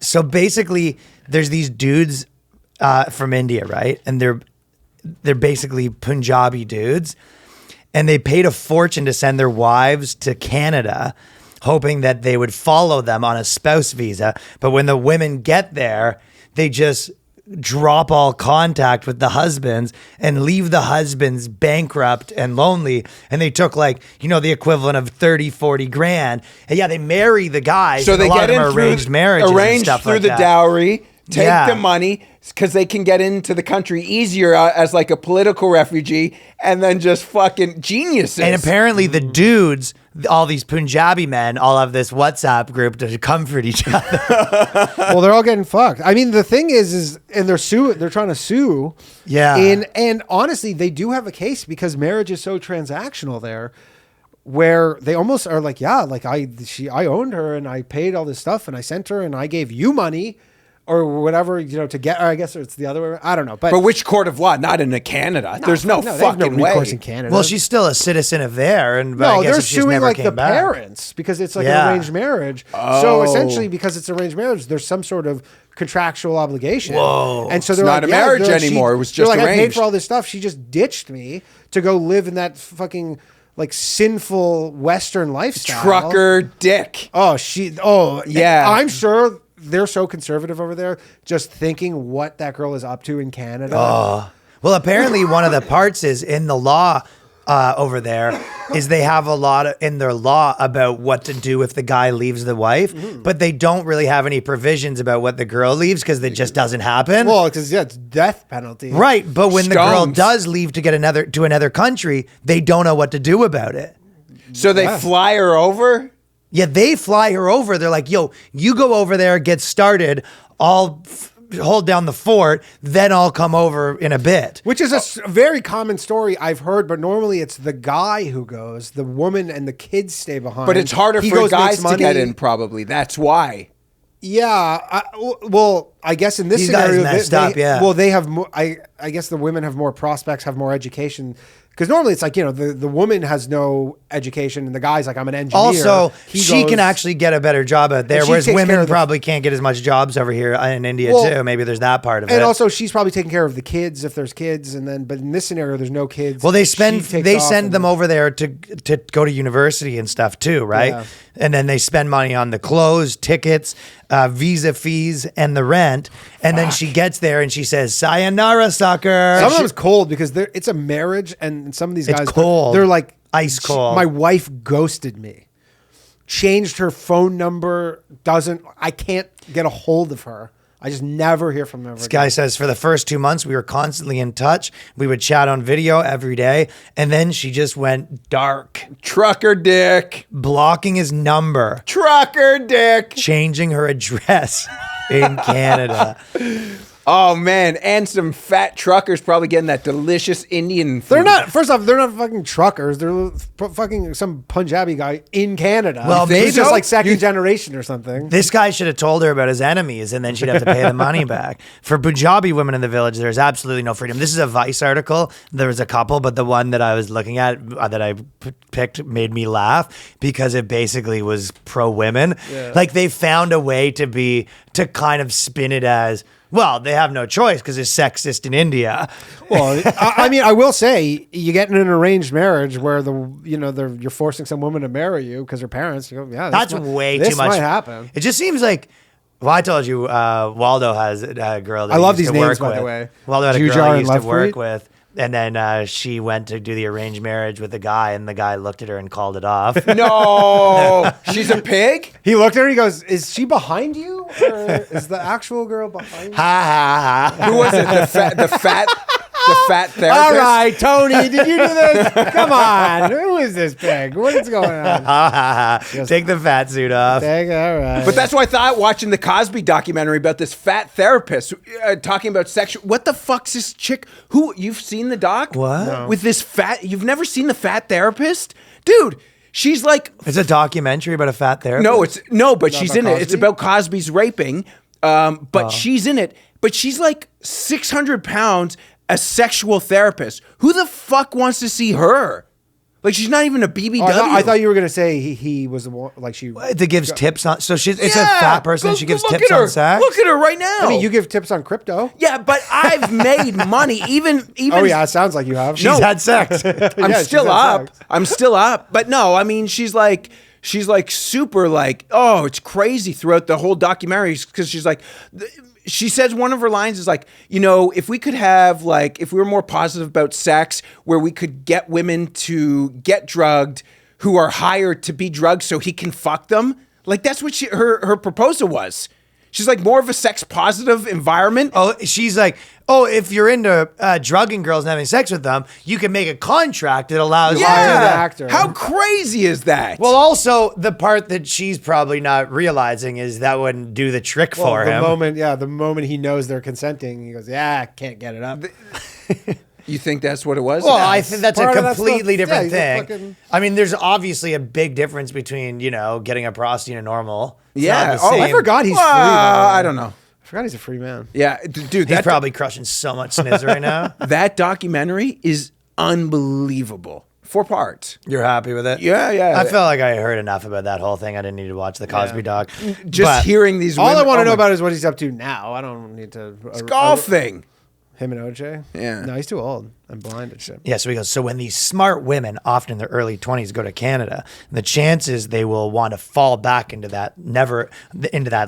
So basically, there's these dudes from India, right? And they're basically Punjabi dudes, and they paid a fortune to send their wives to Canada, hoping that they would follow them on a spouse visa. But when the women get there, they just drop all contact with the husbands and leave the husbands bankrupt and lonely. And they took the equivalent of 30, 40 grand. And yeah, they marry the guys. So they get in arranged marriages and stuff through like the that. dowry, take the money because they can get into the country easier as like a political refugee, and then just fucking geniuses. And apparently the dudes, all these Punjabi men, all have this WhatsApp group to comfort each other. Well, they're all getting fucked. I mean, the thing is, and they're trying to sue. Yeah. And honestly, they do have a case because marriage is so transactional there, where they almost are like, yeah, like I owned her and I paid all this stuff and I sent her and I gave you money or whatever, to get, or I guess it's the other way around. I don't know. But which court of law? Not in Canada. There's no fucking way. recourse in Canada. Well, she's still a citizen of there. And no, I guess they're if she's suing never like came the back. parents because it's like an arranged marriage. Oh. So essentially, because it's arranged marriage, there's some sort of contractual obligation. Whoa. And so It's they're not like, a marriage they're like, anymore. It was they're just like, I paid arranged. for all this stuff. She just ditched me to go live in that fucking like sinful Western lifestyle. Trucker dick. Yeah. I'm sure they're so conservative over there, just thinking what that girl is up to in Canada. Oh. Well, apparently one of the parts is in the law over there is they have a lot in their law about what to do if the guy leaves the wife, but they don't really have any provisions about what the girl leaves because it just doesn't happen. Well, because it's death penalty. Right, but when the girl Stones. does leave to get another country, they don't know what to do about it. So they fly her over? Yeah, they fly her over. They're like, yo, you go over there, get started. I'll hold down the fort, then I'll come over in a bit. Which is a very common story I've heard, but normally it's the guy who goes. The woman and the kids stay behind. But it's harder He for goes, guys makes to get money. in, probably. That's why. Yeah. Well, I guess in this These guys scenario, messed up, yeah. Well, they have more. I guess the women have more prospects, have more education. Because normally it's like, the woman has no education and the guy's like, I'm an engineer. Also, she goes- can actually get a better job out there, And she whereas takes care women of the- probably can't get as much jobs over here in India Well, too. Maybe there's that part of And it. also, she's probably taking care of the kids if there's kids, but in this scenario, there's no kids. Well, they She takes off send and- them over there to go to university and stuff too, right? Yeah. And then they spend money on the clothes, tickets, visa fees, and the rent. And then she gets there and she says, "Sayonara, sucker." Some of it's cold because it's a marriage, and some of these It's guys, cold. they're like Ice cold. My wife ghosted me, changed her phone number. I can't get a hold of her. I just never hear from them. This guy says, for the first 2 months, we were constantly in touch. We would chat on video every day. And then she just went dark, Trucker dick. blocking his number, Trucker dick. changing her address in Canada. Oh, man. And some fat truckers probably getting that delicious Indian food. They're not. First off, they're not fucking truckers. They're fucking some Punjabi guy in Canada. Well, He's maybe just so. like second generation or something. This guy should have told her about his enemies, and then she'd have to pay the money back. For Punjabi women in the village, there's absolutely no freedom. This is a Vice article. There was a couple, but the one that I was looking at that I picked made me laugh because it basically was pro-women. Yeah. Like they found a way to kind of spin it as, well, they have no choice because it's sexist in India. Well, I mean, I will say, you get in an arranged marriage where you're forcing some woman to marry you because her parents. You go, yeah, That's way too much. This might happen. It just seems like. Well, I told you, Waldo has a girl that I he love used these to names, work by the with. way. Waldo had a Jujar girl he and used to Love work Freak? with. And then she went to do the arranged marriage with the guy, and the guy looked at her and called it off. No. She's a pig? He looked at her. He goes, "Is she behind you, or is the actual girl behind you?" Ha ha ha. Who was it? The fat therapist? All right, Tony, did you do this? Come on, who is this pig? What is going on? Ha ha ha. Take the fat suit off. All right. But that's why I thought watching the Cosby documentary about this fat therapist talking about sexual. What the fuck's this chick? Who you've seen the doc? What? No. With this fat? You've never seen the fat therapist, dude? She's like, It's a documentary about a fat therapist. but she's in it. It's Cosby? about Cosby's raping. But she's in it. But she's like 600 pounds, a sexual therapist. Who the fuck wants to see her? Like she's not even a BBW. I thought you were gonna say he was the one, like she that gives tips on. So it's a fat person. She gives tips on sex. Look at her right now. I mean, you give tips on crypto. Yeah, but I've made money. Even. Oh yeah, it sounds like you have. She's had sex. I'm still up. I'm still up. But no, I mean, she's like super like, oh, it's crazy throughout the whole documentary because she's like. She says one of her lines is like, you know, if we could have like, if we were more positive about sex, where we could get women to get drugged who are hired to be drugged so he can fuck them. Like that's what her proposal was. She's like more of a sex positive environment. Oh, she's like, oh, if you're into drugging girls and having sex with them, you can make a contract that allows you to do that. Actor. How crazy is that? Well, also the part that she's probably not realizing is that wouldn't do the trick for him. The moment he knows they're consenting, he goes, "Yeah, I can't get it up." You think that's what it was? Well, I think that's a completely different yeah, thing. I mean, there's obviously a big difference between, you know, getting a prostitute and normal. It's Yeah. not the Oh, same. I forgot he's free. I don't know. I forgot he's a free man. Yeah, dude, He's probably crushing so much sniz right now. that documentary is unbelievable. 4 parts. You're happy with it? Yeah. I felt like I heard enough about that whole thing. I didn't need to watch the Cosby doc. Just hearing these. All women, I want to know about is what he's up to now. I don't need to. It's golfing. Him and OJ? Yeah. No, he's too old. I'm blind and shit. Yeah, so he goes, so when these smart women, often in their early 20s, go to Canada, the chances they will want to fall back into that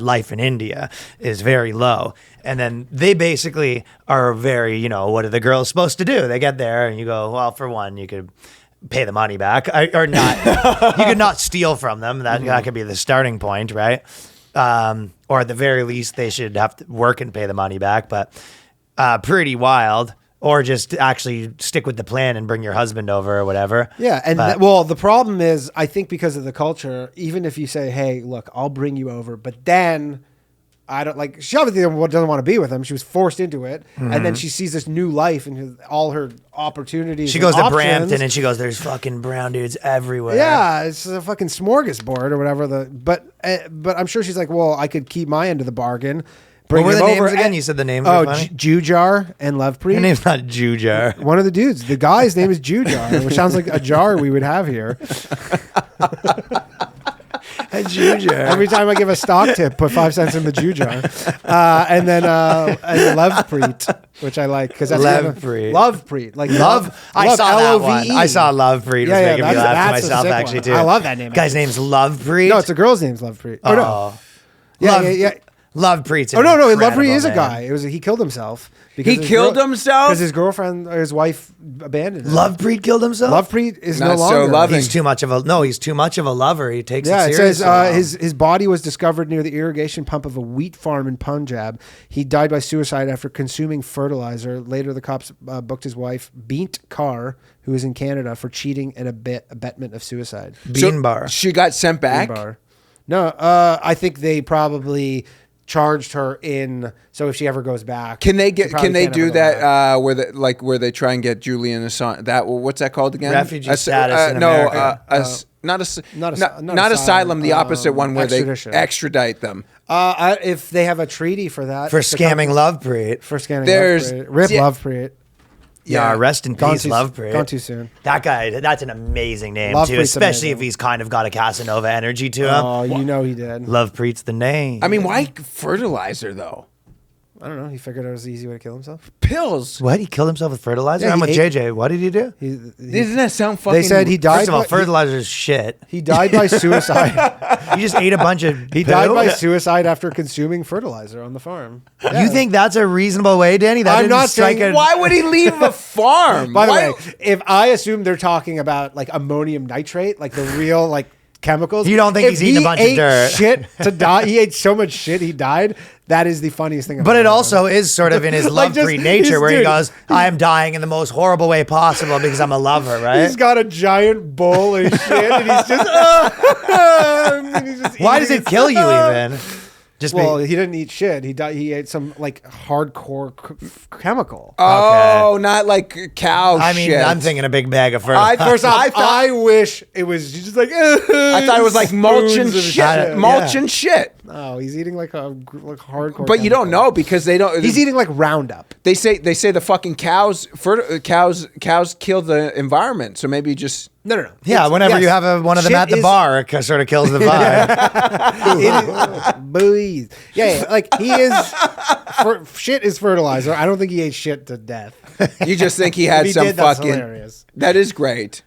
life in India is very low. And then they basically are very, you know, what are the girls supposed to do? They get there and you go, well, for one, you could pay the money back or not. You could not steal from them. That could be the starting point, right? Or at the very least, they should have to work and pay the money back. But pretty wild, or just actually stick with the plan and bring your husband over or whatever. Yeah, and the problem is, I think because of the culture, even if you say, "Hey, look, I'll bring you over," but then I don't like. She obviously doesn't want to be with him. She was forced into it, and then she sees this new life and all her opportunities. She goes to options. Brampton and she goes, "There's fucking brown dudes everywhere." Yeah, it's a fucking smorgasbord or whatever. But I'm sure she's like, "Well, I could keep my end of the bargain." What were the names over again? You said the names. Oh, were funny. Jujar and Lovepreet. Her name's not Jujar. One of the dudes. The guy's name is Jujar, which sounds like a jar we would have here. A Jujar. Every time I give a stock tip, put 5 cents in the Jujar. And then Lovepreet, which I like because that's Lovepreet. Lovepreet, like Love. I saw that one. L-O-V-E. I saw Lovepreet. Was making me laugh to that's a myself sick actually one. too. I love that name. Guy's name's Lovepreet. No, it's a girl's name's Lovepreet. Oh no. Yeah. Lovepreet's. Oh no, Lovepreet is a guy. He killed himself. He killed himself because his girlfriend or his wife abandoned him. Lovepreet killed himself. Lovepreet is Not no longer. so loving. He's too much of a He's too much of a lover. He takes Yeah, it it seriously. says his body was discovered near the irrigation pump of a wheat farm in Punjab. He died by suicide after consuming fertilizer. Later, the cops booked his wife, Beant Carr, who is in Canada, for cheating and abetment of suicide. Bean bar. She got sent back. Bean bar. No, I think they probably charged her in. So if she ever goes back, Can they she probably Can they can't do ever go back. that? Where they try and get Julian Assange? What's that called again? Refugee status in America. Not not asylum. The opposite one where extradition. they extradite them. If they have a treaty for that, For scamming Lovepreet. for scamming, There's- Rip yeah. Lovepreet. Yeah, rest in Gone peace, too- Lovepreet. gone too soon. That guy, that's an amazing name too, Lovepreet's especially amazing. if he's kind of got a Casanova energy to him. Oh, you know he did. Lovepreet's the name. I mean, why fertilizer though? I don't know. He figured it was an easy way to kill himself. Pills. What? He killed himself with fertilizer? Yeah, I'm he with ate- JJ. What did he do? Doesn't that sound fucking? They said he died. First of all, by- fertilizer is shit. He died by suicide. You just ate a bunch of He poo? died by suicide after consuming fertilizer on the farm. You think that's a reasonable way, Danny? That I'm didn't not strike saying- a- Why would he leave a farm? By the Why- way, if I assume they're talking about like ammonium nitrate, like the real like chemicals, You don't think if he's eating a he bunch of ate dirt. Shit to die. He ate so much shit he died. That is the funniest thing. But it also is sort of in his Like, just- Lovepreet nature he's- where he dude. goes, I am dying in the most horrible way possible because I'm a lover, right? He's got a giant bowl of shit, and he's just. And he's just Why eating does it his- kill you even? Just Well, be, he didn't eat shit. He died. He ate some like hardcore chemical. Oh, not like cow I mean, shit. I'm thinking a big bag of fertilizer. First off, I thought- I wish it was just like. I thought it was like mulching spoons of shit. Yeah. Mulching shit. No, he's eating like hardcore. But you don't chemical. know because they don't. He's eating like Roundup. They say the fucking cows kill the environment. So maybe just No. Yeah, whenever you have one of them Shit at the is- bar, it sort of kills the vibe. Boys. Yeah, like he is. Shit is fertilizer. I don't think he ate shit to death. You just think he had If he some did, that's fucking. hilarious. That is great.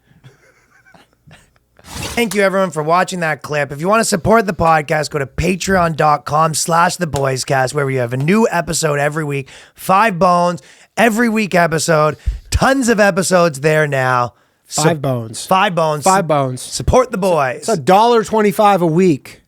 Thank you, everyone, for watching that clip. If you want to support the podcast, go to patreon.com/theboyscast, where we have a new episode every week. 5 bones, every week episode. Tons of episodes there now. 5 bones. 5 bones. 5 bones. Support the boys. It's $1.25 a week.